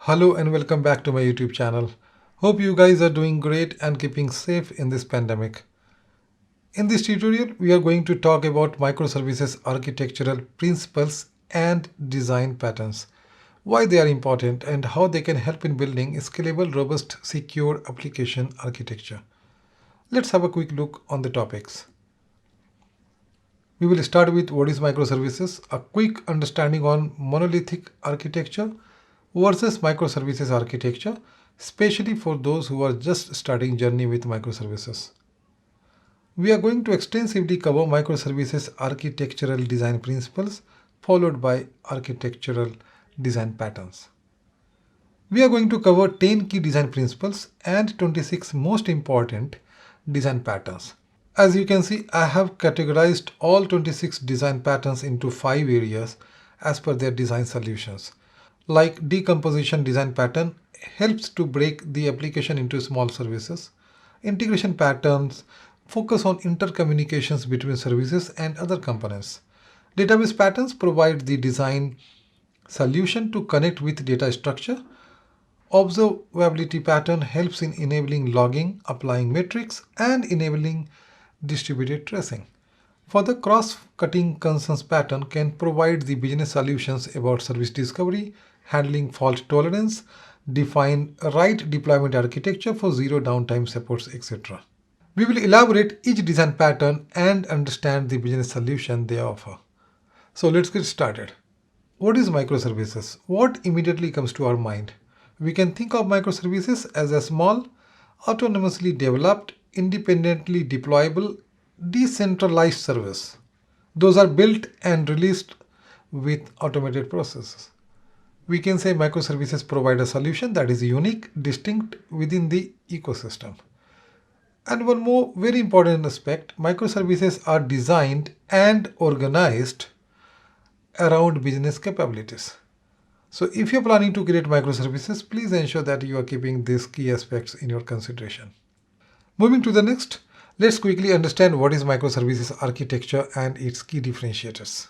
Hello and welcome back to my YouTube channel. Hope you guys are doing great and keeping safe in this pandemic. In this tutorial, we are going to talk about microservices architectural principles and design patterns, why they are important and how they can help in building a scalable, robust, secure application architecture. Let's have a quick look on the topics. We will start with what is microservices, a quick understanding on monolithic architecture versus microservices architecture, especially for those who are just starting journey with microservices. We are going to extensively cover microservices architectural design principles followed by architectural design patterns. We are going to cover 10 key design principles and 26 most important design patterns. As you can see, I have categorized all 26 design patterns into 5 areas as per their design solutions. Like decomposition design pattern helps to break the application into small services. Integration patterns focus on intercommunications between services and other components. Database patterns provide the design solution to connect with data structure. Observability pattern helps in enabling logging, applying metrics, and enabling distributed tracing. For the cross-cutting concerns pattern can provide the business solutions about service discovery, handling fault tolerance, define a right deployment architecture for zero downtime supports, etc. We will elaborate each design pattern and understand the business solution they offer. So let's get started. What is microservices? What immediately comes to our mind? We can think of microservices as a small, autonomously developed, independently deployable, decentralized service. Those are built and released with automated processes. We can say microservices provide a solution that is unique, distinct within the ecosystem. And one more very important aspect, microservices are designed and organized around business capabilities. So if you're planning to create microservices, please ensure that you are keeping these key aspects in your consideration. Moving to the next, let's quickly understand what is microservices architecture and its key differentiators.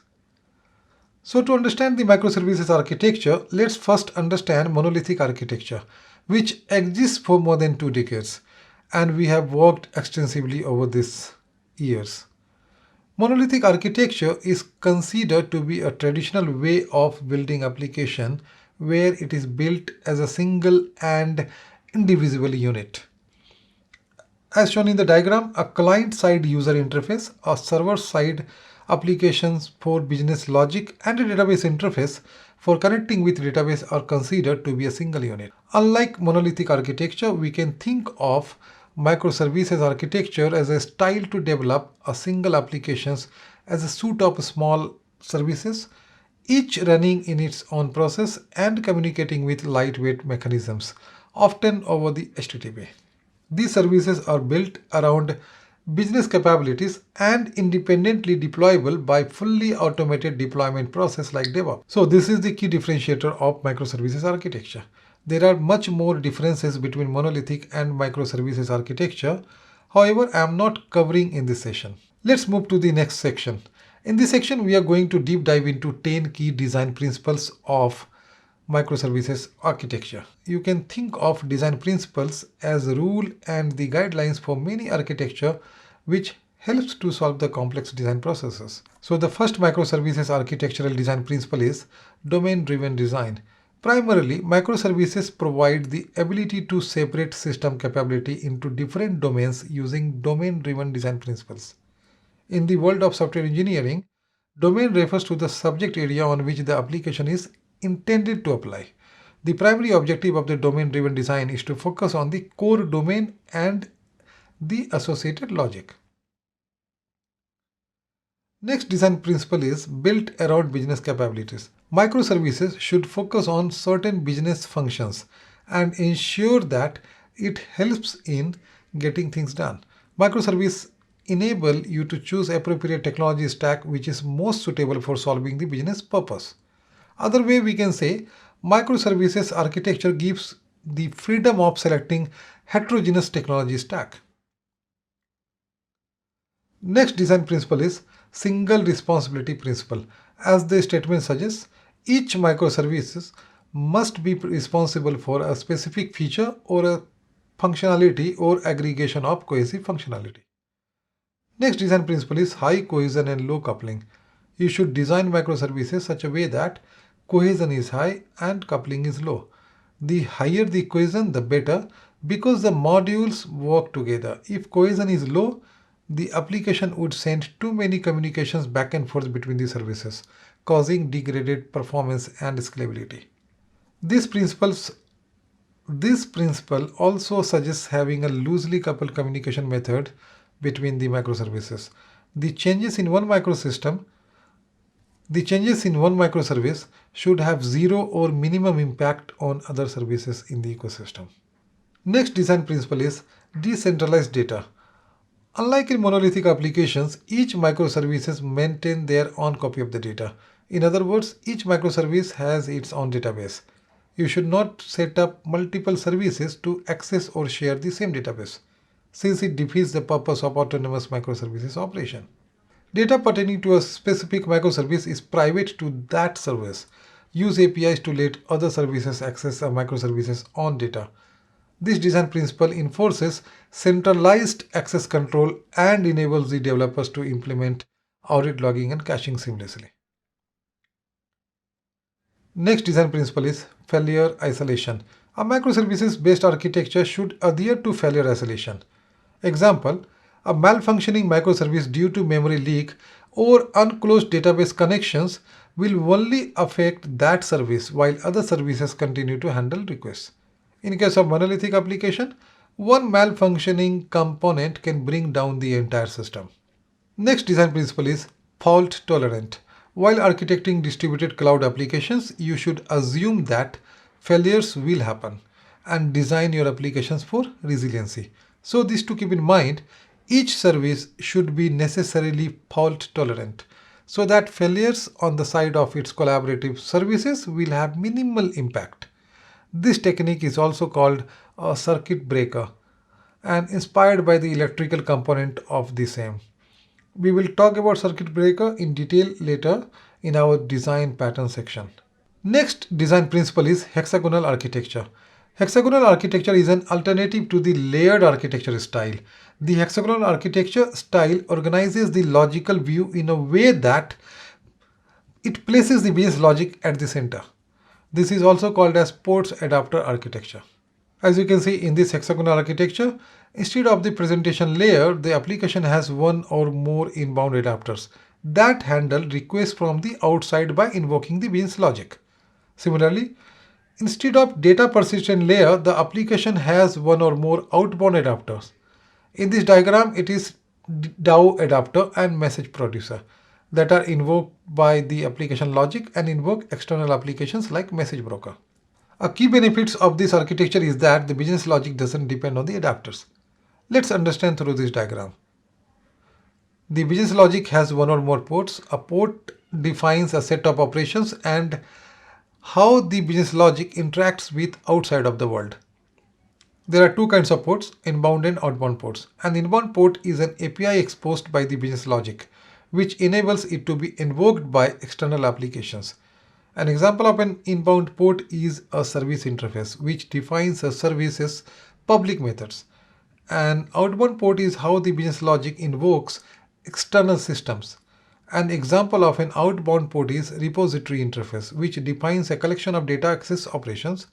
So to understand the microservices architecture, let's first understand monolithic architecture, which exists for more than 2 decades, and we have worked extensively over these years. Monolithic architecture is considered to be a traditional way of building application where it is built as a single and indivisible unit. As shown in the diagram, a client-side user interface, a server-side applications for business logic, and a database interface for connecting with database are considered to be a single unit. Unlike monolithic architecture, we can think of microservices architecture as a style to develop a single applications as a suite of small services, each running in its own process and communicating with lightweight mechanisms, often over the HTTP. These services are built around business capabilities and independently deployable by fully automated deployment process like DevOps. So this is the key differentiator of microservices architecture. There are much more differences between monolithic and microservices architecture. However, I am not covering in this session. Let's move to the next section. In this section, we are going to deep dive into 10 key design principles of microservices architecture. You can think of design principles as a rule and the guidelines for many architecture which helps to solve the complex design processes. So the first microservices architectural design principle is domain-driven design. Primarily, microservices provide the ability to separate system capability into different domains using domain-driven design principles. In the world of software engineering, domain refers to the subject area on which the application is intended to apply. The primary objective of the domain-driven design is to focus on the core domain and the associated logic. Next design principle is built around business capabilities. Microservices should focus on certain business functions and ensure that it helps in getting things done. Microservices enable you to choose appropriate technology stack which is most suitable for solving the business purpose. Other way we can say microservices architecture gives the freedom of selecting heterogeneous technology stack. Next design principle is single responsibility principle. As the statement suggests, each microservices must be responsible for a specific feature or a functionality or aggregation of cohesive functionality. Next design principle is high cohesion and low coupling. You should design microservices such a way that cohesion is high and coupling is low. The higher the cohesion, the better, because the modules work together. If cohesion is low, the application would send too many communications back and forth between the services, causing degraded performance and scalability. These principles this principle also suggests having a loosely coupled communication method between the microservices. The changes in one microsystem, the changes in one microservice should have zero or minimum impact on other services in the ecosystem. Next design principle is decentralized data. Unlike in monolithic applications, each microservices maintain their own copy of the data. In other words, each microservice has its own database. You should not set up multiple services to access or share the same database, since it defeats the purpose of autonomous microservices operation. Data pertaining to a specific microservice is private to that service. Use APIs to let other services access a microservice's own data. This design principle enforces centralized access control and enables the developers to implement audit logging and caching seamlessly. Next design principle is failure isolation. A microservices-based architecture should adhere to failure isolation. Example, a malfunctioning microservice due to memory leak or unclosed database connections will only affect that service while other services continue to handle requests. In case of monolithic application, one malfunctioning component can bring down the entire system. Next design principle is fault tolerant. While architecting distributed cloud applications, you should assume that failures will happen and design your applications for resiliency. So this to keep in mind, each service should be necessarily fault tolerant so that failures on the side of its collaborative services will have minimal impact. This technique is also called a circuit breaker and inspired by the electrical component of the same. We will talk about circuit breaker in detail later in our design pattern section. Next design principle is hexagonal architecture. Hexagonal architecture is an alternative to the layered architecture style. The hexagonal architecture style organizes the logical view in a way that it places the business logic at the center. This is also called as ports adapter architecture. As you can see in this hexagonal architecture, instead of the presentation layer, the application has one or more inbound adapters that handle requests from the outside by invoking the business logic. Similarly, instead of data persistent layer, the application has one or more outbound adapters. In this diagram, it is DAO adapter and message producer that are invoked by the application logic and invoke external applications like message broker. A key benefit of this architecture is that the business logic doesn't depend on the adapters. Let's understand through this diagram. The business logic has one or more ports. A port defines a set of operations and how the business logic interacts with outside of the world. There are two kinds of ports, inbound and outbound ports. An inbound port is an API exposed by the business logic, which enables it to be invoked by external applications. An example of an inbound port is a service interface, which defines a service's public methods. An outbound port is how the business logic invokes external systems. An example of an outbound port is repository interface, which defines a collection of data access operations.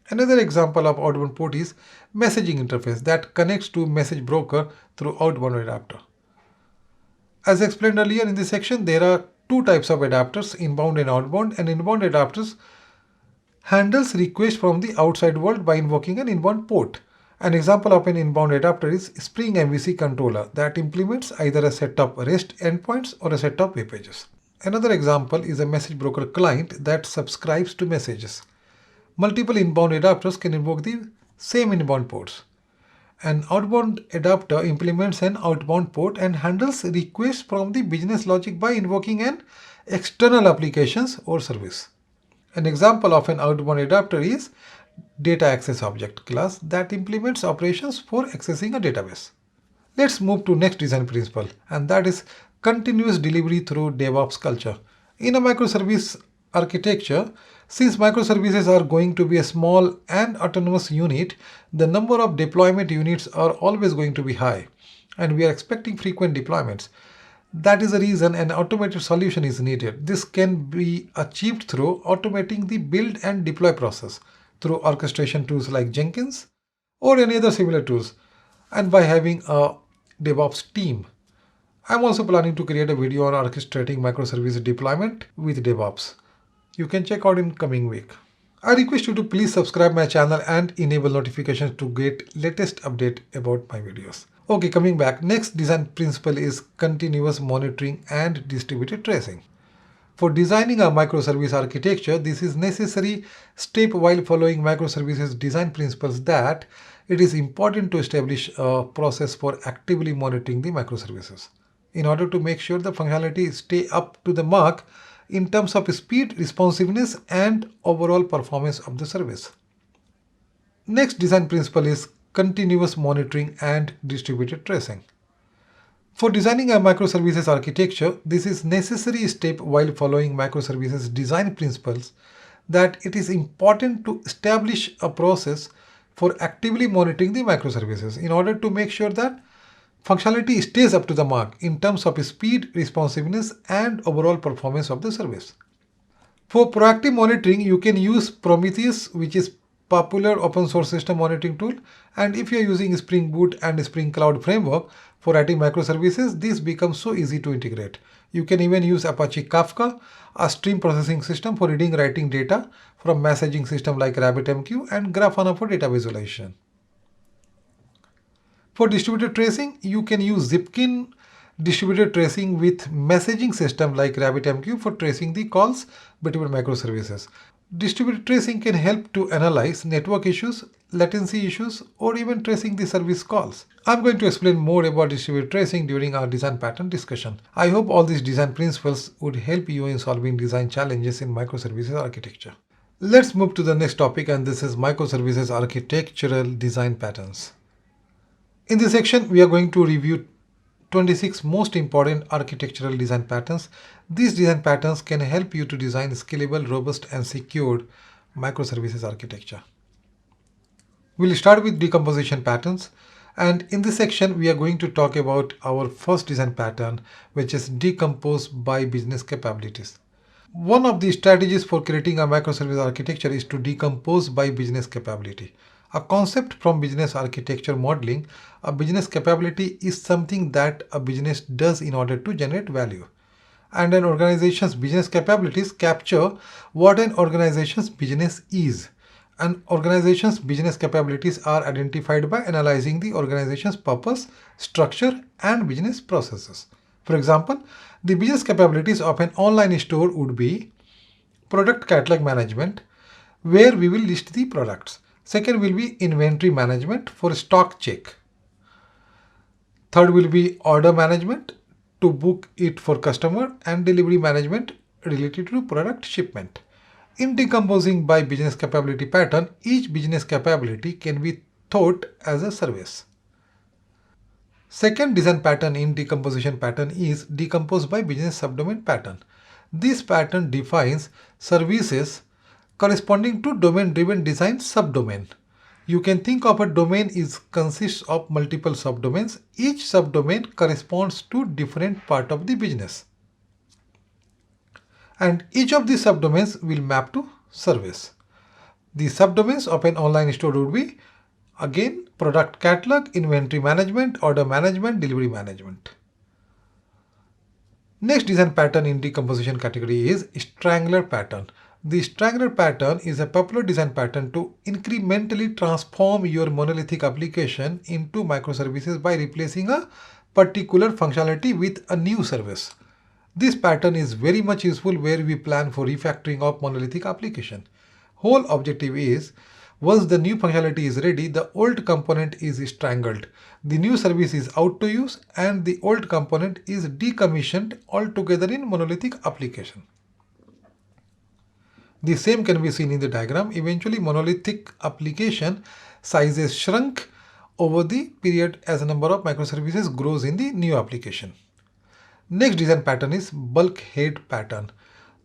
Another example of outbound port is messaging interface that connects to message broker through outbound adapter. As explained earlier in this section, there are two types of adapters, inbound and outbound, and inbound adapters handles requests from the outside world by invoking an inbound port. An example of an inbound adapter is Spring MVC controller that implements either a set of REST endpoints or a set of web pages. Another example is a message broker client that subscribes to messages. Multiple inbound adapters can invoke the same inbound ports. An outbound adapter implements an outbound port and handles requests from the business logic by invoking an external applications or service. An example of an outbound adapter is Data Access Object class that implements operations for accessing a database. Let's move to next design principle, and that is continuous delivery through DevOps culture. In a microservice architecture, Since microservices are going to be a small and autonomous unit, the number of deployment units are always going to be high, and we are expecting frequent deployments. That is the reason an automated solution is needed. This can be achieved through automating the build and deploy process through orchestration tools like Jenkins or any other similar tools, and by having a DevOps team. I'm also planning to create a video on orchestrating microservice deployment with DevOps. You can check out in coming week. I request you to please subscribe my channel and enable notifications to get latest update about my videos. Okay, coming back. Next design principle is continuous monitoring and distributed tracing. For designing a microservice architecture, this is necessary step while following microservices design principles that it is important to establish a process for actively monitoring the microservices in order to make sure the functionality stay up to the mark in terms of speed, responsiveness, and overall performance of the service. Next design principle is continuous monitoring and distributed tracing. For designing a microservices architecture, this is necessary step while following microservices design principles that it is important to establish a process for actively monitoring the microservices in order to make sure that functionality stays up to the mark in terms of speed, responsiveness, and overall performance of the service. For proactive monitoring, you can use Prometheus, which is popular open source system monitoring tool. And if you're using Spring Boot and Spring Cloud framework for writing microservices, this becomes so easy to integrate. You can even use Apache Kafka, a stream processing system for reading writing data from messaging system like RabbitMQ, and Grafana for data visualization. For distributed tracing, you can use Zipkin distributed tracing with messaging system like RabbitMQ for tracing the calls between microservices. Distributed tracing can help to analyze network issues, latency issues, or even tracing the service calls. I'm going to explain more about distributed tracing during our design pattern discussion. I hope all these design principles would help you in solving design challenges in microservices architecture. Let's move to the next topic, and this is microservices architectural design patterns. In this section, we are going to review 26 most important architectural design patterns. These design patterns can help you to design scalable, robust, and secured microservices architecture. We'll start with decomposition patterns. And in this section, we are going to talk about our first design pattern, which is decompose by business capabilities. One of the strategies for creating a microservice architecture is to decompose by business capability. A concept from business architecture modeling, a business capability is something that a business does in order to generate value. And an organization's business capabilities capture what an organization's business is. An organization's business capabilities are identified by analyzing the organization's purpose, structure, and business processes. For example, the business capabilities of an online store would be product catalog management, where we will list the products. Second will be inventory management for stock check. Third will be order management to book it for customer, and delivery management related to product shipment. In decomposing by business capability pattern, each business capability can be thought as a service. Second design pattern in decomposition pattern is decompose by business subdomain pattern. This pattern defines services corresponding to domain-driven design subdomain. You can think of a domain consists of multiple subdomains. Each subdomain corresponds to different part of the business. And each of these subdomains will map to service. The subdomains of an online store would be, again, product catalog, inventory management, order management, delivery management. Next design pattern in decomposition category is strangler pattern. The strangler pattern is a popular design pattern to incrementally transform your monolithic application into microservices by replacing a particular functionality with a new service. This pattern is very much useful where we plan for refactoring of monolithic application. Whole objective is, once the new functionality is ready, the old component is strangled. The new service is out to use and the old component is decommissioned altogether in monolithic application. The same can be seen in the diagram. Eventually, monolithic application sizes shrunk over the period as the number of microservices grows in the new application. Next design pattern is bulkhead pattern.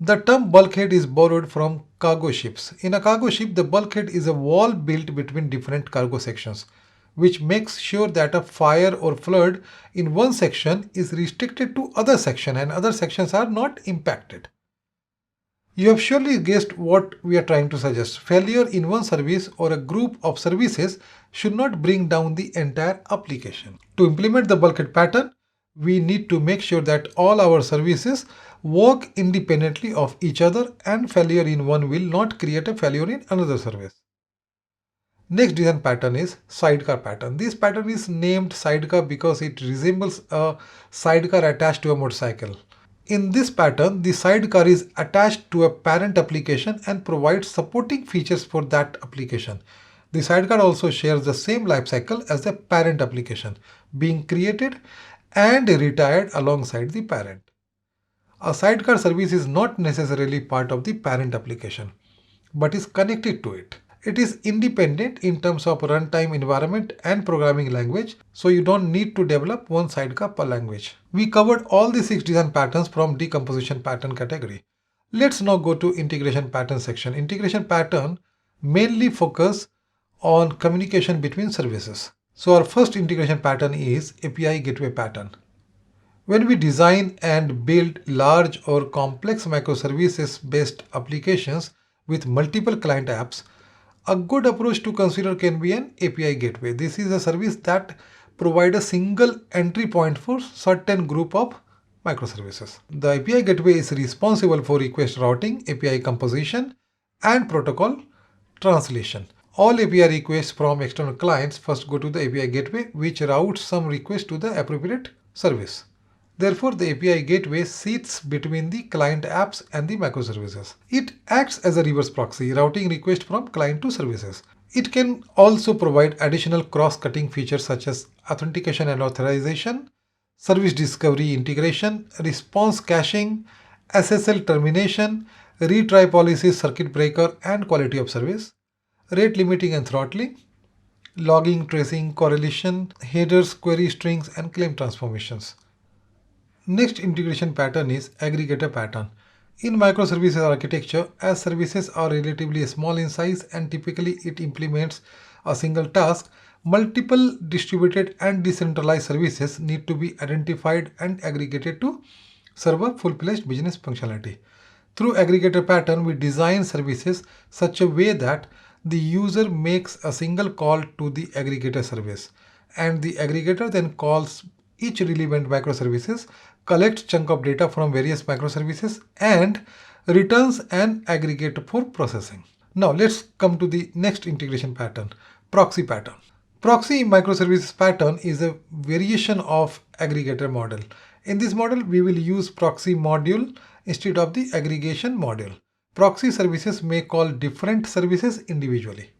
The term bulkhead is borrowed from cargo ships. In a cargo ship, the bulkhead is a wall built between different cargo sections, which makes sure that a fire or flood in one section is restricted to other section and other sections are not impacted. You have surely guessed what we are trying to suggest. Failure in one service or a group of services should not bring down the entire application. To implement the bulkhead pattern, we need to make sure that all our services work independently of each other and failure in one will not create a failure in another service. Next design pattern is sidecar pattern. This pattern is named sidecar because it resembles a sidecar attached to a motorcycle. In this pattern, the sidecar is attached to a parent application and provides supporting features for that application. The sidecar also shares the same lifecycle as the parent application, being created and retired alongside the parent. A sidecar service is not necessarily part of the parent application, but is connected to it. It is independent in terms of runtime environment and programming language, so you don't need to develop one sidecar per language. We covered all the 6 design patterns from decomposition pattern category. Let's now go to integration pattern section. Integration pattern mainly focus on communication between services. So our first integration pattern is API gateway pattern. When we design and build large or complex microservices-based applications with multiple client apps, a good approach to consider can be an API gateway. This is a service that provides a single entry point for certain group of microservices. The API gateway is responsible for request routing, API composition, and protocol translation. All API requests from external clients first go to the API gateway, which routes some requests to the appropriate service. Therefore, the API gateway sits between the client apps and the microservices. It acts as a reverse proxy, routing requests from client to services. It can also provide additional cross-cutting features such as authentication and authorization, service discovery integration, response caching, SSL termination, retry policies, circuit breaker, and quality of service, rate limiting and throttling, logging, tracing, correlation, headers, query strings, and claim transformations. Next integration pattern is aggregator pattern. In microservices architecture, as services are relatively small in size and typically it implements a single task, multiple distributed and decentralized services need to be identified and aggregated to serve a full-fledged business functionality. Through aggregator pattern, we design services such a way that the user makes a single call to the aggregator service, and the aggregator then calls each relevant microservices, collects chunk of data from various microservices, and returns an aggregate for processing. Now let's come to the next integration pattern, proxy pattern. Proxy microservices pattern is a variation of aggregator model. In this model, we will use proxy module instead of the aggregation module. Proxy services may call different services individually.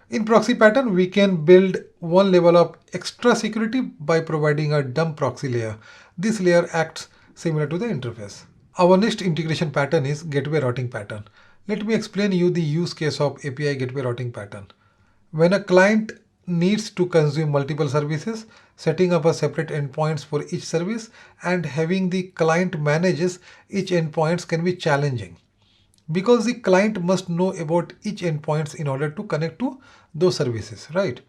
In proxy pattern, we can build one level of extra security by providing a dumb proxy layer. This layer acts similar to the interface. Our next integration pattern is gateway routing pattern. Let me explain you the use case of API gateway routing pattern. When a client needs to consume multiple services, setting up a separate endpoints for each service and having the client manages each endpoints can be challenging, because the client must know about each endpoints in order to connect to those services, right?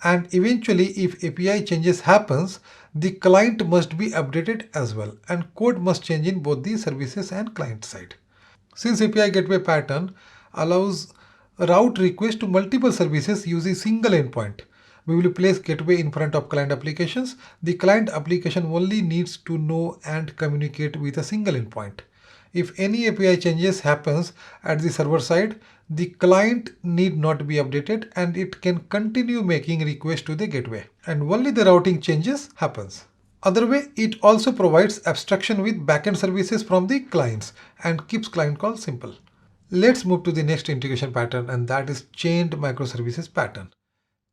And eventually, if API changes happens, the client must be updated as well, and code must change in both the services and client side. Since API gateway pattern allows route request to multiple services using single endpoint, we will place gateway in front of client applications. The client application only needs to know and communicate with a single endpoint. If any API changes happens at the server side, the client need not be updated and it can continue making requests to the gateway, and only the routing changes happens. Other way, it also provides abstraction with backend services from the clients and keeps client call simple. Let's move to the next integration pattern, and that is chained microservices pattern.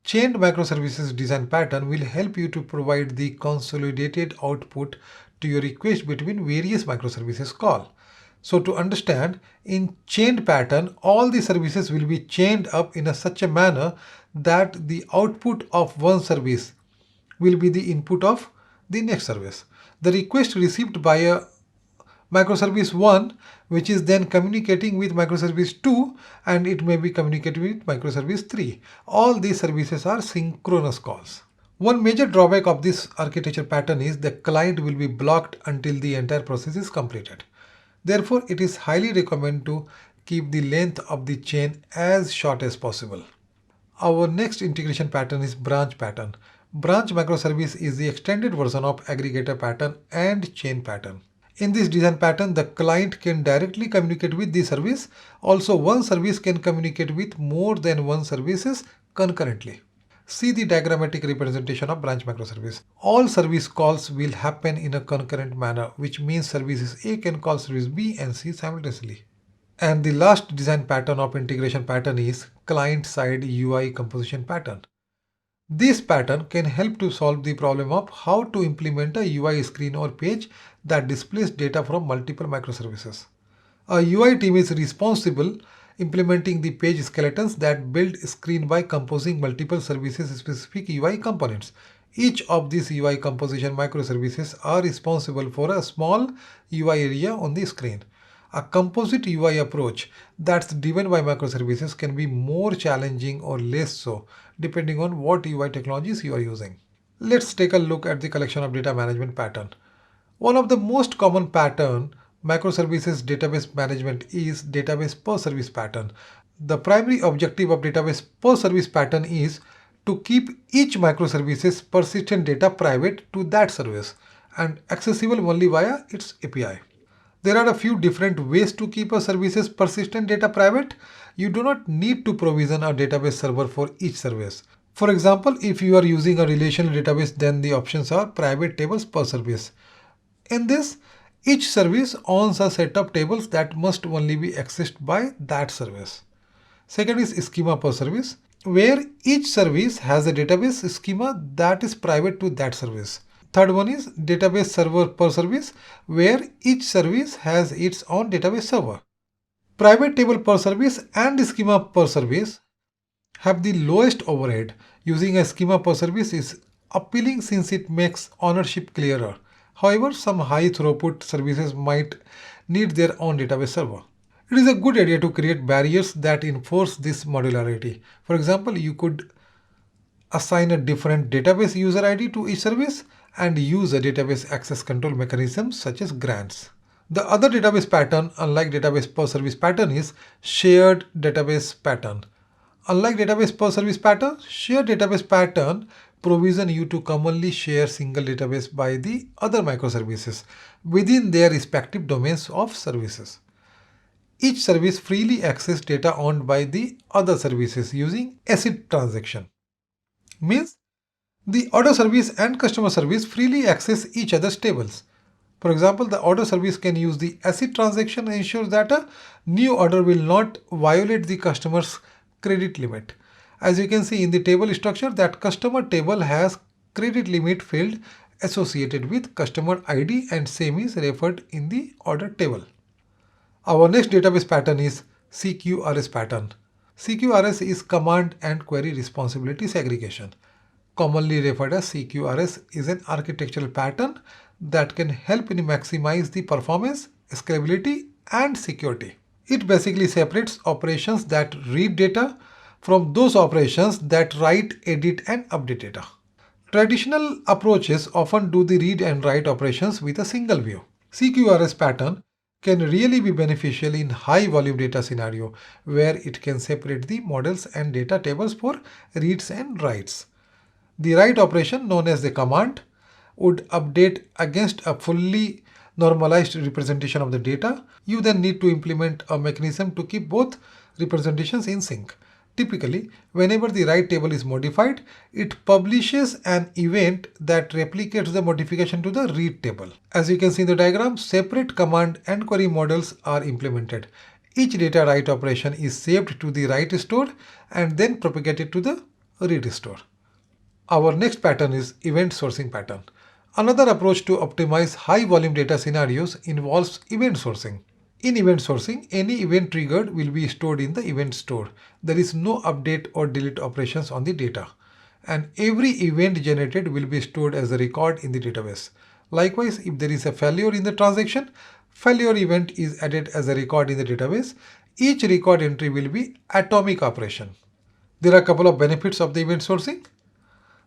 Chained microservices design pattern will help you to provide the consolidated output to your request between various microservices call. So to understand, in chained pattern, all the services will be chained up in such a manner that the output of one service will be the input of the next service. The request received by a Microservice 1, which is then communicating with microservice 2, and it may be communicating with microservice 3. All these services are synchronous calls. One major drawback of this architecture pattern is the client will be blocked until the entire process is completed. Therefore, it is highly recommended to keep the length of the chain as short as possible. Our next integration pattern is branch pattern. Branch microservice is the extended version of aggregator pattern and chain pattern. In this design pattern, the client can directly communicate with the service. Also, one service can communicate with more than one services concurrently. See the diagrammatic representation of branch microservice. All service calls will happen in a concurrent manner, which means services A can call service B and C simultaneously. And the last design pattern of integration pattern is client-side UI composition pattern. This pattern can help to solve the problem of how to implement a UI screen or page that displays data from multiple microservices. A UI team is responsible implementing the page skeletons that build screen by composing multiple services-specific UI components. Each of these UI composition microservices are responsible for a small UI area on the screen. A composite UI approach that's driven by microservices can be more challenging or less so, depending on what UI technologies you are using. Let's take a look at the collection of data management pattern. One of the most common pattern microservices database management is database per service pattern. The primary objective of database per service pattern is to keep each microservice's persistent data private to that service and accessible only via its API. There are a few different ways to keep a service's persistent data private. You do not need to provision a database server for each service. For example, if you are using a relational database, then the options are private tables per service. In this, each service owns a set of tables that must only be accessed by that service. Second is schema per service, where each service has a database schema that is private to that service. Third one is database server per service, where each service has its own database server. Private table per service and schema per service have the lowest overhead. Using a schema per service is appealing since it makes ownership clearer. However, some high throughput services might need their own database server. It is a good idea to create barriers that enforce this modularity. For example, you could assign a different database user ID to each service and use a database access control mechanism such as grants. The other database pattern, unlike database per service pattern, is shared database pattern. Unlike database per service pattern, shared database pattern provision you to commonly share single database by the other microservices within their respective domains of services. Each service freely access data owned by the other services using ACID transaction. Means the order service and customer service freely access each other's tables. For example, the order service can use the ACID transaction and ensure that a new order will not violate the customer's credit limit. As you can see in the table structure, that customer table has credit limit field associated with customer ID and same is referred in the order table. Our next database pattern is CQRS pattern. CQRS is command and query responsibility segregation. Commonly referred as CQRS is an architectural pattern that can help in maximize the performance, scalability, and security. It basically separates operations that read data from those operations that write, edit, and update data. Traditional approaches often do the read and write operations with a single view. CQRS pattern can really be beneficial in high volume data scenario where it can separate the models and data tables for reads and writes. The write operation, known as the command, would update against a fully normalized representation of the data. You then need to implement a mechanism to keep both representations in sync. Typically, whenever the write table is modified, it publishes an event that replicates the modification to the read table. As you can see in the diagram, separate command and query models are implemented. Each data write operation is saved to the write store and then propagated to the read store. Our next pattern is event sourcing pattern. Another approach to optimize high volume data scenarios involves event sourcing. In event sourcing, any event triggered will be stored in the event store. There is no update or delete operations on the data. And every event generated will be stored as a record in the database. Likewise, if there is a failure in the transaction, failure event is added as a record in the database. Each record entry will be atomic operation. There are a couple of benefits of the event sourcing,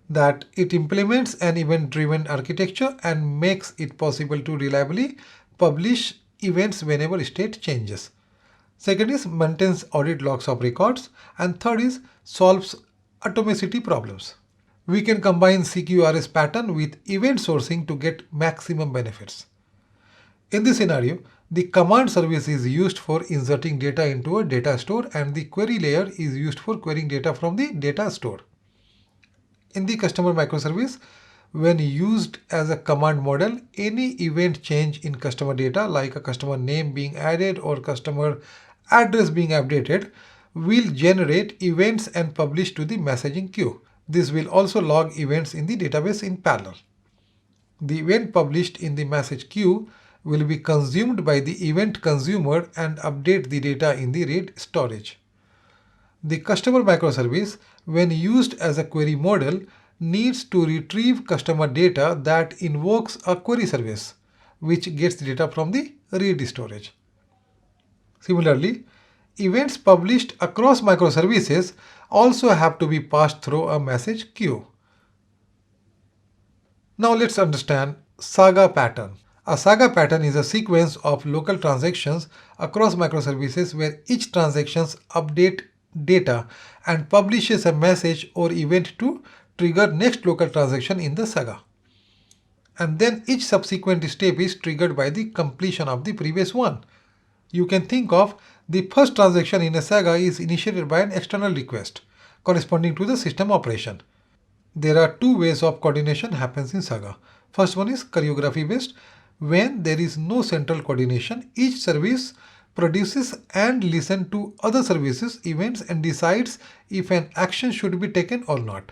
that it implements an event-driven architecture and makes it possible to reliably publish events whenever state changes. Second is maintains audit logs of records, and third is solves atomicity problems. We can combine CQRS pattern with event sourcing to get maximum benefits. In this scenario, the command service is used for inserting data into a data store, and the query layer is used for querying data from the data store. In the customer microservice, when used as a command model, any event change in customer data, like a customer name being added or customer address being updated, will generate events and publish to the messaging queue. This will also log events in the database in parallel. The event published in the message queue will be consumed by the event consumer and update the data in the RAID storage. The customer microservice, when used as a query model, needs to retrieve customer data that invokes a query service, which gets the data from the RAID storage. Similarly, events published across microservices also have to be passed through a message queue. Now let's understand Saga pattern. A Saga pattern is a sequence of local transactions across microservices where each transaction updates data and publishes a message or event to trigger next local transaction in the Saga. And then each subsequent step is triggered by the completion of the previous one. You can think of the first transaction in a Saga is initiated by an external request corresponding to the system operation. There are two ways of coordination happens in Saga. First one is choreography based. When there is no central coordination, each service produces and listens to other services events and decides if an action should be taken or not.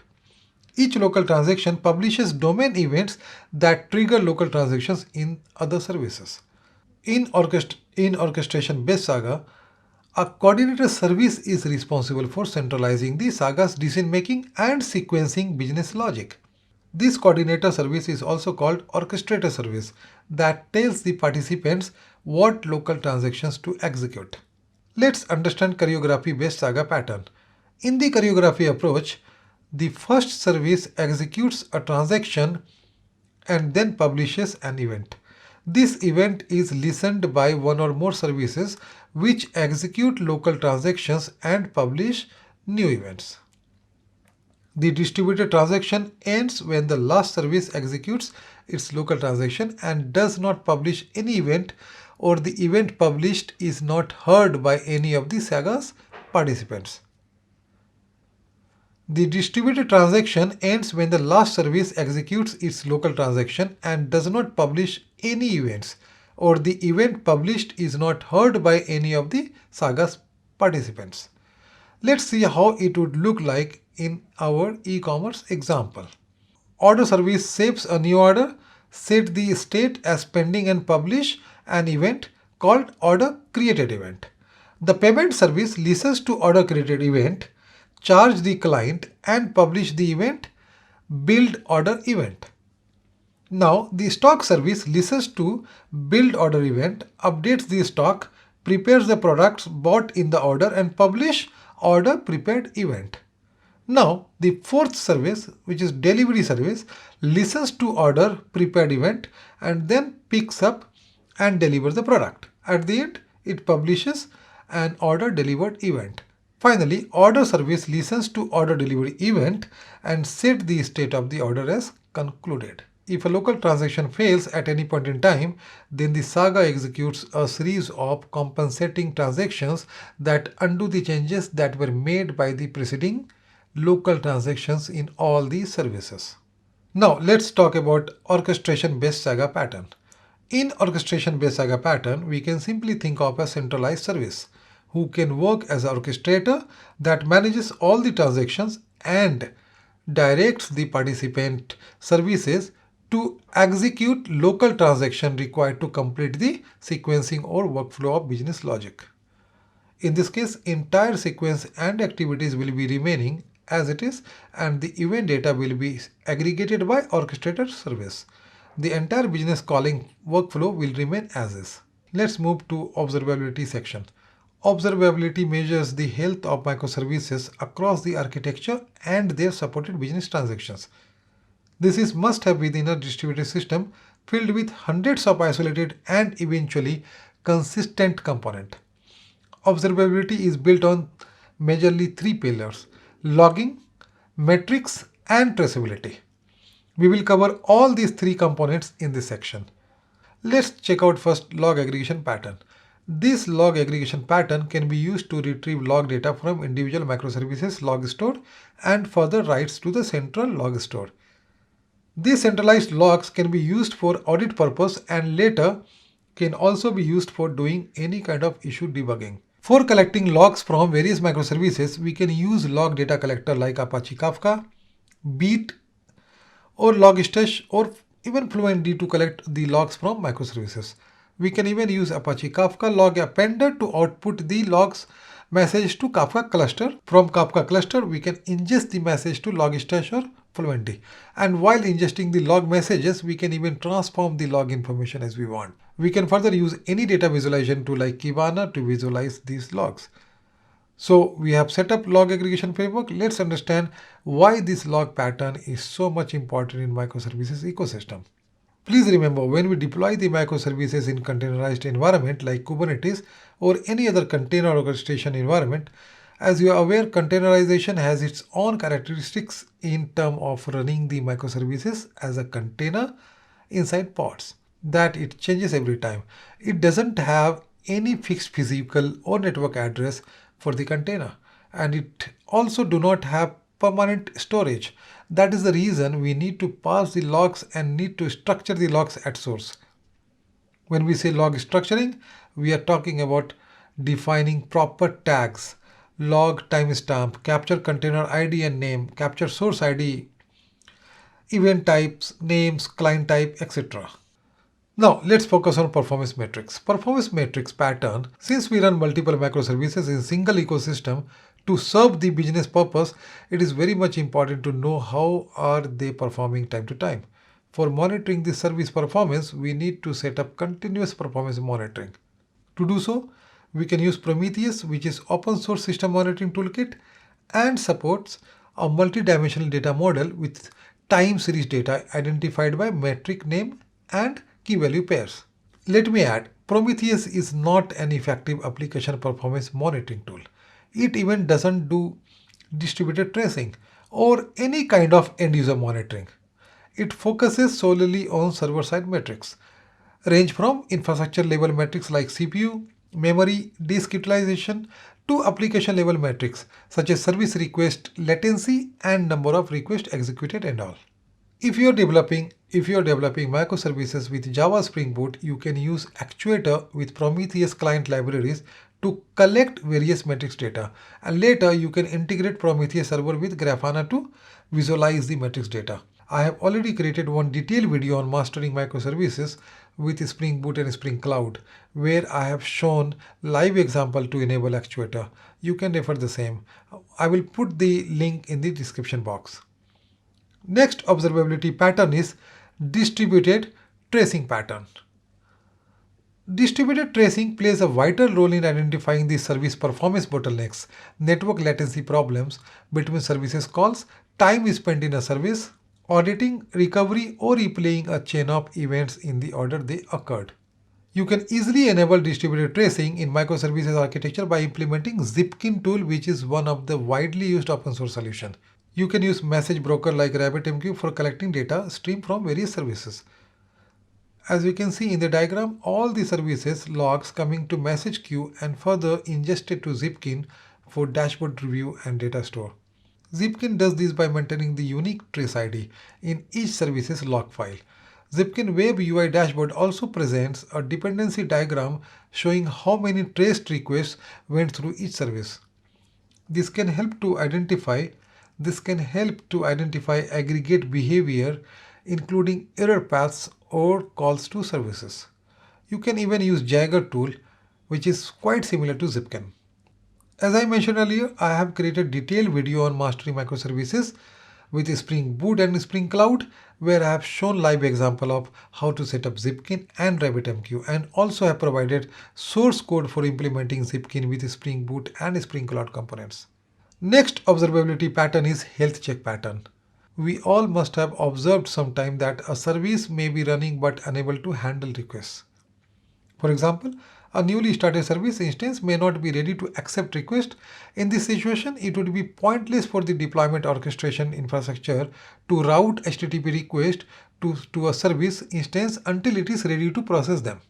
Each local transaction publishes domain events that trigger local transactions in other services. In orchestration-based Saga, a coordinator service is responsible for centralizing the Saga's decision-making and sequencing business logic. This coordinator service is also called orchestrator service that tells the participants what local transactions to execute. Let's understand choreography-based Saga pattern. In the choreography approach, the first service executes a transaction and then publishes an event. This event is listened by one or more services which execute local transactions and publish new events. The distributed transaction ends when the last service executes its local transaction and does not publish any event, or the event published is not heard by any of the Saga's participants. The distributed transaction ends when the last service executes its local transaction and does not publish any events, or the event published is not heard by any of the Saga's participants. Let's see how it would look like in our e-commerce example. Order service saves a new order, set the state as pending and publish an event called order created event. The payment service listens to order created event, charge the client and publish the event build order event. Now the stock service listens to build order event, updates the stock, prepares the products bought in the order and publish order prepared event. Now the fourth service, which is delivery service, listens to order prepared event and then picks up and delivers the product. At the end, it publishes an order delivered event. Finally, order service listens to order delivery event and set the state of the order as concluded. If a local transaction fails at any point in time, then the Saga executes a series of compensating transactions that undo the changes that were made by the preceding local transactions in all these services. Now let's talk about orchestration-based Saga pattern. In orchestration-based Saga pattern, we can simply think of a centralized service who can work as an orchestrator that manages all the transactions and directs the participant services to execute local transaction required to complete the sequencing or workflow of business logic. In this case, entire sequence and activities will be remaining as it is, and the event data will be aggregated by orchestrator service. The entire business calling workflow will remain as is. Let's move to observability section. Observability measures the health of microservices across the architecture and their supported business transactions. This is must have within a distributed system filled with hundreds of isolated and eventually consistent components. Observability is built on majorly three pillars: logging, metrics, and traceability. We will cover all these three components in this section. Let's check out first log aggregation pattern. This log aggregation pattern can be used to retrieve log data from individual microservices log store and further writes to the central log store. These centralized logs can be used for audit purpose and later can also be used for doing any kind of issue debugging. For collecting logs from various microservices, we can use log data collector like Apache Kafka, Beat, or Logstash, or even Fluentd to collect the logs from microservices. We can even use Apache Kafka log appender to output the logs message to Kafka cluster. From Kafka cluster, we can ingest the message to Logstash or Fluentd. And while ingesting the log messages, we can even transform the log information as we want. We can further use any data visualization tool like Kibana to visualize these logs. So we have set up log aggregation framework. Let's understand why this log pattern is so much important in microservices ecosystem. Please remember, when we deploy the microservices in containerized environment like Kubernetes or any other container orchestration environment, as you are aware, containerization has its own characteristics in terms of running the microservices as a container inside pods, that it changes every time. It doesn't have any fixed physical or network address for the container, and it also do not have permanent storage. That is the reason we need to pass the logs and need to structure the logs at source. When we say log structuring, we are talking about defining proper tags: log timestamp, capture container ID and name, capture source ID, event types, names, client type, etc. Now let's focus on performance metrics. Performance metrics pattern, since we run multiple microservices in single ecosystem to serve the business purpose, it is very much important to know how are they performing time to time. For monitoring the service performance, we need to set up continuous performance monitoring. To do so, we can use Prometheus, which is open source system monitoring toolkit and supports a multi-dimensional data model with time series data identified by metric name and key value pairs. Let me add, Prometheus is not an effective application performance monitoring tool. It even doesn't do distributed tracing or any kind of end user monitoring. It focuses solely on server side metrics, range from infrastructure level metrics like CPU, memory, disk utilization to application level metrics such as service request latency and number of requests executed and all. If you are developing microservices with Java Spring Boot, you can use Actuator with Prometheus client libraries to collect various metrics data, and later you can integrate Prometheus server with Grafana to visualize the metrics data. I have already created one detailed video on mastering microservices with Spring Boot and Spring Cloud, where I have shown live example to enable Actuator. You can refer the same. I will put the link in the description box. Next observability pattern is distributed tracing pattern. Distributed tracing plays a vital role in identifying the service performance bottlenecks, network latency problems between services calls, time spent in a service, auditing, recovery, or replaying a chain of events in the order they occurred. You can easily enable distributed tracing in microservices architecture by implementing Zipkin tool, which is one of the widely used open source solution. You can use message broker like RabbitMQ for collecting data stream from various services. As we can see in the diagram, all the services logs coming to message queue and further ingested to Zipkin for dashboard review and data store. Zipkin does this by maintaining the unique trace ID in each service's log file. Zipkin Web UI dashboard also presents a dependency diagram showing how many traced requests went through each service. This can help to identify aggregate behavior, including error paths or calls to services. You can even use Jagger tool, which is quite similar to Zipkin. As I mentioned earlier, I have created detailed video on mastering microservices with Spring Boot and Spring Cloud, where I have shown live example of how to set up Zipkin and RabbitMQ, and also have provided source code for implementing Zipkin with Spring Boot and Spring Cloud components. Next observability pattern is health check pattern. We all must have observed sometime that a service may be running but unable to handle requests. For example, a newly started service instance may not be ready to accept request. In this situation, it would be pointless for the deployment orchestration infrastructure to route HTTP request to a service instance until it is ready to process them.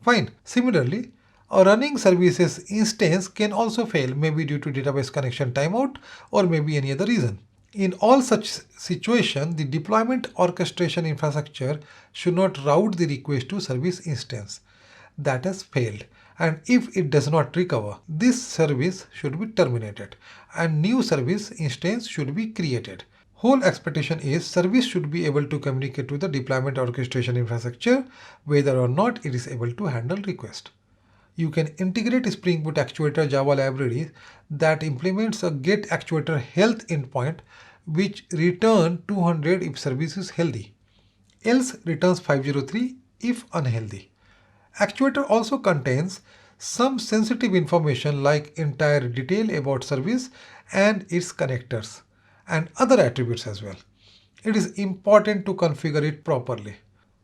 Fine. Similarly, a running services instance can also fail, maybe due to database connection timeout or maybe any other reason. In all such situations, the deployment orchestration infrastructure should not route the request to service instance that has failed. And if it does not recover, this service should be terminated and new service instance should be created. Whole expectation is service should be able to communicate to the deployment orchestration infrastructure whether or not it is able to handle request. You can integrate Spring Boot Actuator Java library that implements a get actuator health endpoint which return 200 if service is healthy, else returns 503 if unhealthy. Actuator also contains some sensitive information like entire detail about service and its connectors and other attributes as well. It is important to configure it properly.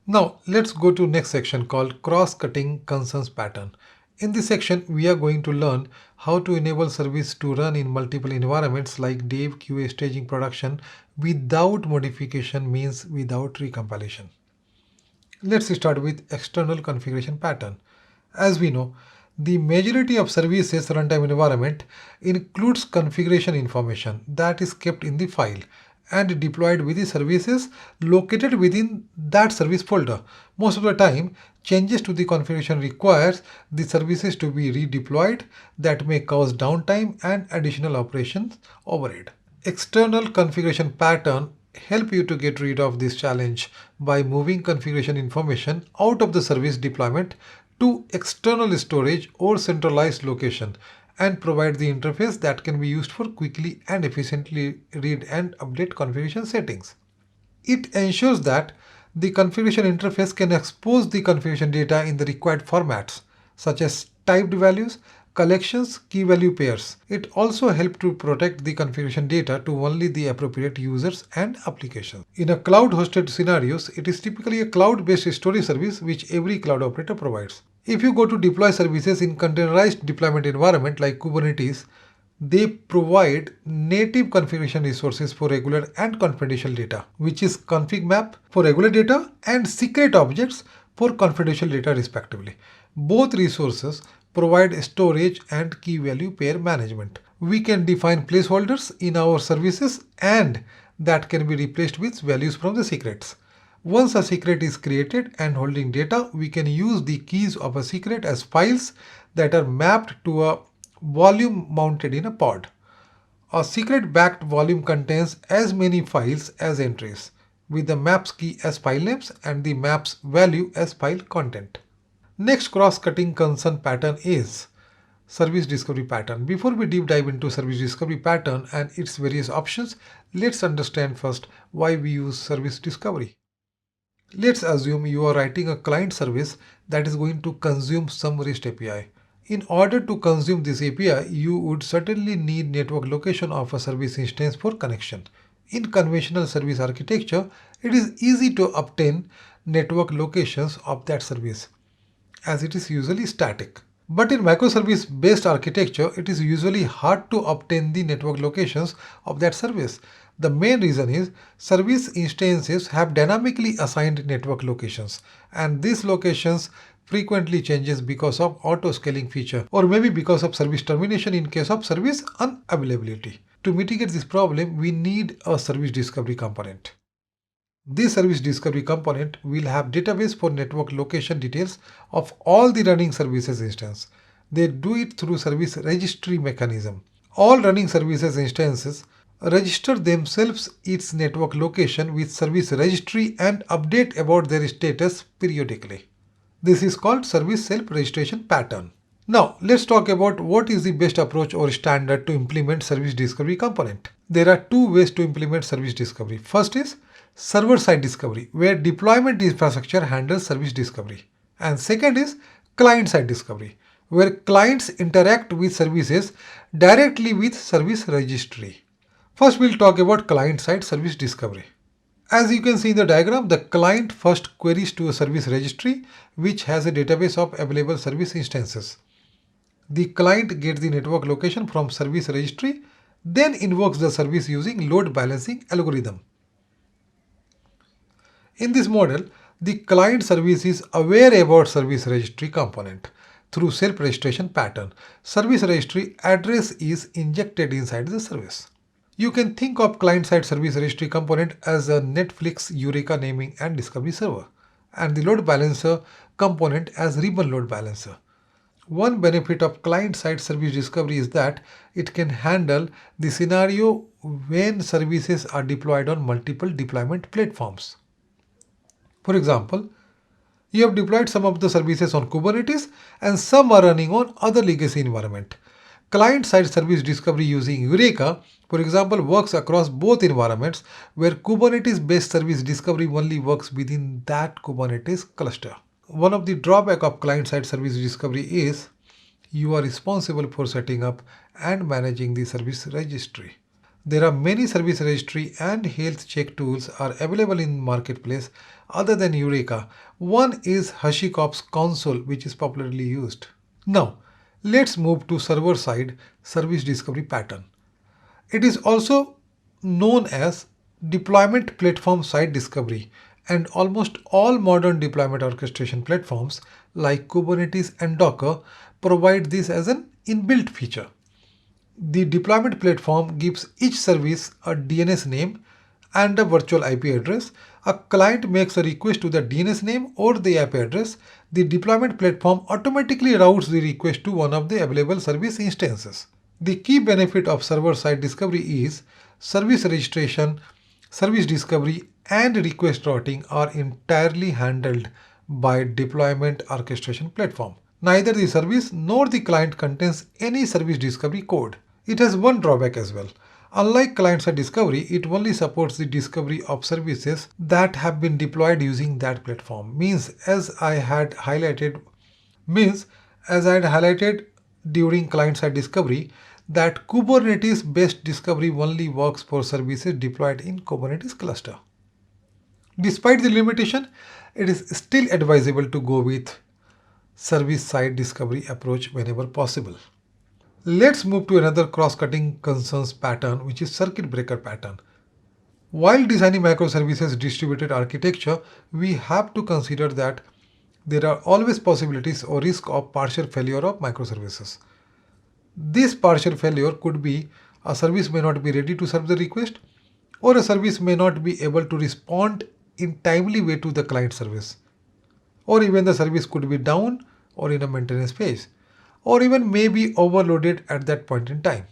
Now let's go to next section called cross-cutting concerns pattern. In this section, we are going to learn how to enable service to run in multiple environments like dev, QA, staging, production without modification, means without recompilation. Let's start with external configuration pattern. As we know, the majority of services runtime environment includes configuration information that is kept in the file and deployed with the services located within that service folder. Most of the time, changes to the configuration requires the services to be redeployed that may cause downtime and additional operations overhead. External configuration pattern help you to get rid of this challenge by moving configuration information out of the service deployment to external storage or centralized location and provide the interface that can be used for quickly and efficiently read and update configuration settings. It ensures that the configuration interface can expose the configuration data in the required formats, such as typed values, collections, key value pairs. It also helps to protect the configuration data to only the appropriate users and applications. In a cloud-hosted scenarios, it is typically a cloud-based storage service which every cloud operator provides. If you go to deploy services in containerized deployment environment like Kubernetes, they provide native configuration resources for regular and confidential data, which is config map for regular data and secret objects for confidential data respectively. Both resources provide storage and key value pair management. We can define placeholders in our services and that can be replaced with values from the secrets. Once a secret is created and holding data, we can use the keys of a secret as files that are mapped to a volume mounted in a pod. A secret-backed volume contains as many files as entries, with the maps key as file names and the maps value as file content. Next cross-cutting concern pattern is service discovery pattern. Before we deep dive into service discovery pattern and its various options, let's understand first why we use service discovery. Let's assume you are writing a client service that is going to consume some REST API. In order to consume this API, you would certainly need network location of a service instance for connection. In conventional service architecture, it is easy to obtain network locations of that service, as it is usually static. But in microservice-based architecture, it is usually hard to obtain the network locations of that service. The main reason is service instances have dynamically assigned network locations, and these locations frequently changes because of auto-scaling feature or maybe because of service termination in case of service unavailability. To mitigate this problem, we need a service discovery component. This service discovery component will have database for network location details of all the running services instance. They do it through service registry mechanism. All running services instances register themselves its network location with service registry and update about their status periodically. This is called service self-registration pattern. Now, let's talk about what is the best approach or standard to implement service discovery component. There are two ways to implement service discovery. First is server-side discovery, where deployment infrastructure handles service discovery. And second is client-side discovery, where clients interact with services directly with service registry. First, we'll talk about client-side service discovery. As you can see in the diagram, the client first queries to a service registry, which has a database of available service instances. The client gets the network location from service registry, then invokes the service using load balancing algorithm. In this model, the client service is aware about service registry component through self-registration pattern. Service registry address is injected inside the service. You can think of client-side service registry component as a Netflix Eureka naming and discovery server, and the load balancer component as ribbon load balancer. One benefit of client-side service discovery is that it can handle the scenario when services are deployed on multiple deployment platforms. For example, you have deployed some of the services on Kubernetes and some are running on other legacy environment. Client-side service discovery using Eureka, for example, works across both environments where Kubernetes-based service discovery only works within that Kubernetes cluster. One of the drawbacks of client-side service discovery is you are responsible for setting up and managing the service registry. There are many service registry and health check tools are available in marketplace other than Eureka. One is HashiCorp's Console, which is popularly used. Now, let's move to server-side service discovery pattern. It is also known as deployment platform side discovery, and almost all modern deployment orchestration platforms like Kubernetes and Docker provide this as an inbuilt feature. The deployment platform gives each service a DNS name and a virtual IP address. A client makes a request to the DNS name or the IP address. The deployment platform automatically routes the request to one of the available service instances. The key benefit of server-side discovery is service registration, service discovery, and request routing are entirely handled by deployment orchestration platform. Neither the service nor the client contains any service discovery code. It has one drawback as well. Unlike client-side discovery, it only supports the discovery of services that have been deployed using that platform. As I had highlighted during client-side discovery, that Kubernetes-based discovery only works for services deployed in Kubernetes cluster. Despite the limitation, it is still advisable to go with service-side discovery approach whenever possible. Let's move to another cross-cutting concerns pattern, which is circuit breaker pattern. While designing microservices distributed architecture, we have to consider that there are always possibilities or risk of partial failure of microservices. This partial failure could be a service may not be ready to serve the request, or a service may not be able to respond in timely way to the client service, or even the service could be down or in a maintenance phase, or even may be overloaded at that point in time.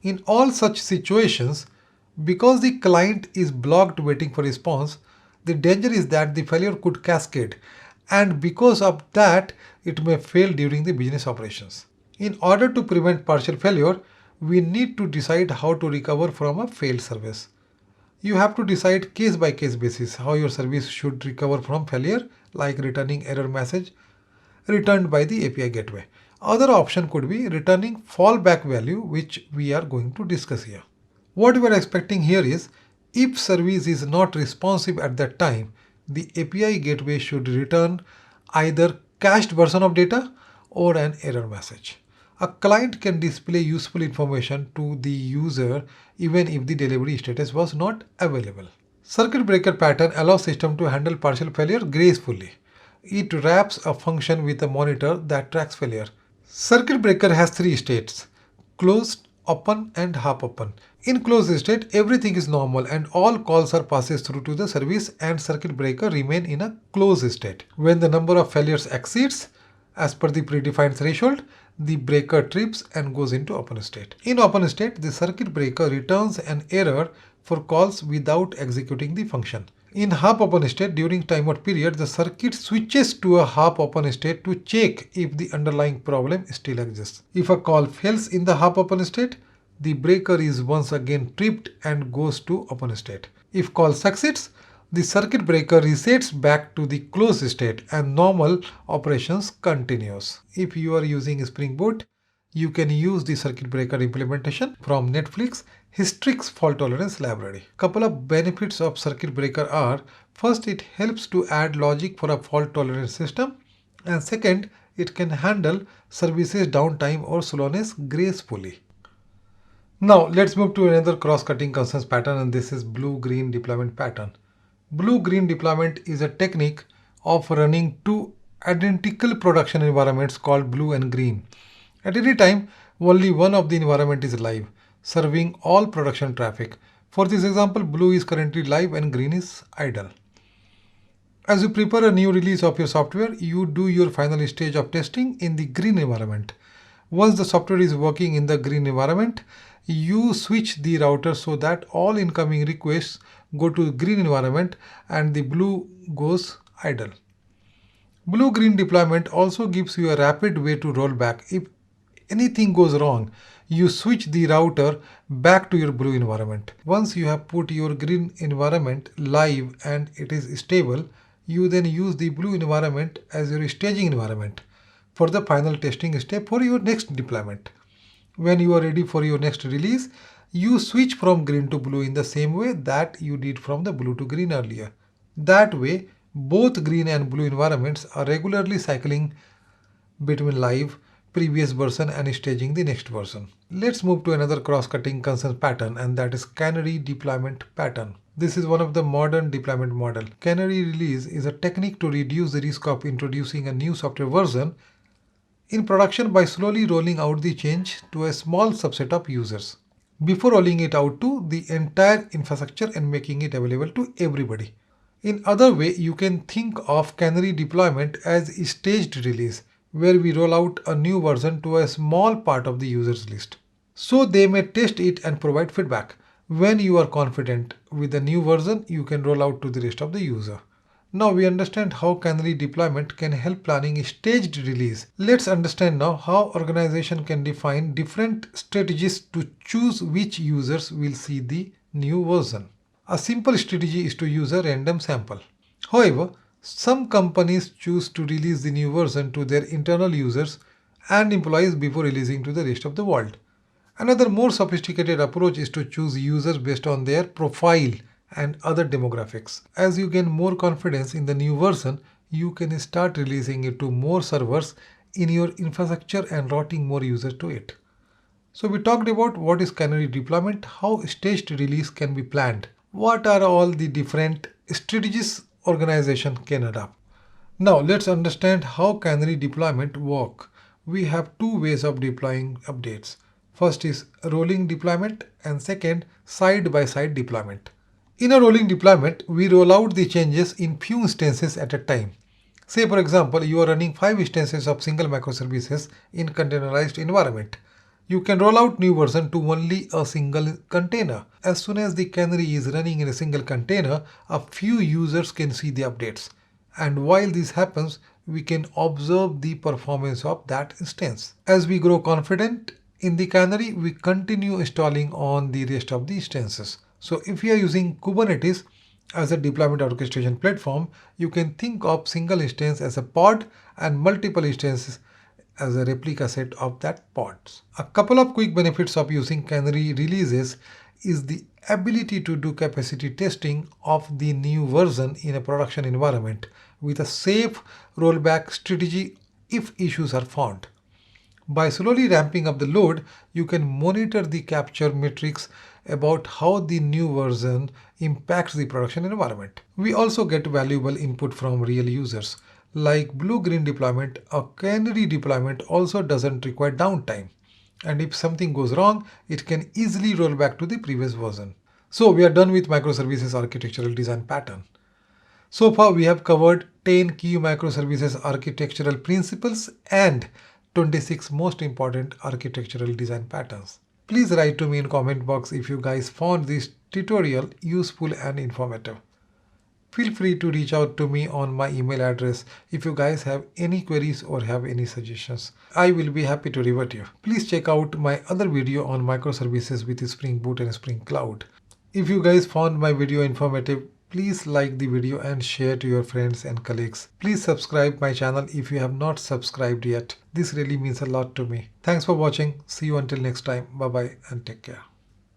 In all such situations, because the client is blocked waiting for response, the danger is that the failure could cascade, and because of that, it may fail during the business operations. In order to prevent partial failure, we need to decide how to recover from a failed service. You have to decide case by case basis how your service should recover from failure, like returning error message returned by the API gateway. Other option could be returning fallback value, which we are going to discuss here. What we are expecting here is if service is not responsive at that time, the API gateway should return either cached version of data or an error message. A client can display useful information to the user even if the delivery status was not available. Circuit breaker pattern allows system to handle partial failure gracefully. It wraps a function with a monitor that tracks failure. Circuit breaker has three states: closed, open, and half open. In closed state, everything is normal and all calls are passes through to the service, and circuit breaker remain in a closed state. When the number of failures exceeds as per the predefined threshold, the breaker trips and goes into open state. In open state, the circuit breaker returns an error for calls without executing the function. In half open state, during timeout period, the circuit switches to a half open state to check if the underlying problem still exists. If a call fails in the half open state, the breaker is once again tripped and goes to open state. If call succeeds, the circuit breaker resets back to the closed state and normal operations continues. If you are using Spring Boot, you can use the circuit breaker implementation from Netflix Hystrix fault tolerance library. Couple of benefits of circuit breaker are: first, it helps to add logic for a fault tolerant system, and second, it can handle services downtime or slowness gracefully. Now let's move to another cross-cutting concerns pattern, and this is blue-green deployment pattern. Blue-green deployment is a technique of running two identical production environments called blue and green. At any time, only one of the environment is live, serving all production traffic. For this example, blue is currently live and green is idle. As you prepare a new release of your software, you do your final stage of testing in the green environment. Once the software is working in the green environment, you switch the router so that all incoming requests go to green environment and the blue goes idle. Blue-green deployment also gives you a rapid way to roll back. If anything goes wrong, you switch the router back to your blue environment. Once you have put your green environment live and it is stable, you then use the blue environment as your staging environment for the final testing step for your next deployment. When you are ready for your next release, you switch from green to blue in the same way that you did from the blue to green earlier. That way, both green and blue environments are regularly cycling between live, previous version and staging the next version. Let's move to another cross-cutting concerns pattern, and that is canary deployment pattern. This is one of the modern deployment model. Canary release is a technique to reduce the risk of introducing a new software version in production by slowly rolling out the change to a small subset of users before rolling it out to the entire infrastructure and making it available to everybody. In other way, you can think of canary deployment as a staged release, where we roll out a new version to a small part of the users list, so they may test it and provide feedback. When you are confident with the new version, you can roll out to the rest of the user. Now we understand how canary deployment can help planning a staged release. Let's understand now how organization can define different strategies to choose which users will see the new version. A simple strategy is to use a random sample. However, some companies choose to release the new version to their internal users and employees before releasing to the rest of the world. Another more sophisticated approach is to choose users based on their profile and other demographics. As you gain more confidence in the new version, you can start releasing it to more servers in your infrastructure and routing more users to it. So we talked about what is canary deployment, how staged release can be planned, what are all the different strategies organization can adopt. Now let's understand how canary deployment work. We have two ways of deploying updates. First is rolling deployment and second side-by-side deployment. In a rolling deployment, we roll out the changes in few instances at a time. Say for example, you are running 5 instances of single microservices in containerized environment. You can roll out new version to only a single container. As soon as the canary is running in a single container, a few users can see the updates. And while this happens, we can observe the performance of that instance. As we grow confident in the canary, we continue installing on the rest of the instances. So if you are using Kubernetes as a deployment orchestration platform, you can think of single instance as a pod and multiple instances as a replica set of that pods. A couple of quick benefits of using canary releases is the ability to do capacity testing of the new version in a production environment with a safe rollback strategy if issues are found. By slowly ramping up the load, you can monitor the capture metrics about how the new version impacts the production environment. We also get valuable input from real users. Like blue-green deployment, a canary deployment also doesn't require downtime. And if something goes wrong, it can easily roll back to the previous version. So we are done with microservices architectural design pattern. So far we have covered 10 key microservices architectural principles and 26 most important architectural design patterns. Please write to me in comment box if you guys found this tutorial useful and informative. Feel free to reach out to me on my email address if you guys have any queries or have any suggestions. I will be happy to revert you. Please check out my other video on microservices with Spring Boot and Spring Cloud. If you guys found my video informative, please like the video and share to your friends and colleagues. Please subscribe my channel if you have not subscribed yet. This really means a lot to me. Thanks for watching. See you until next time. Bye bye and take care.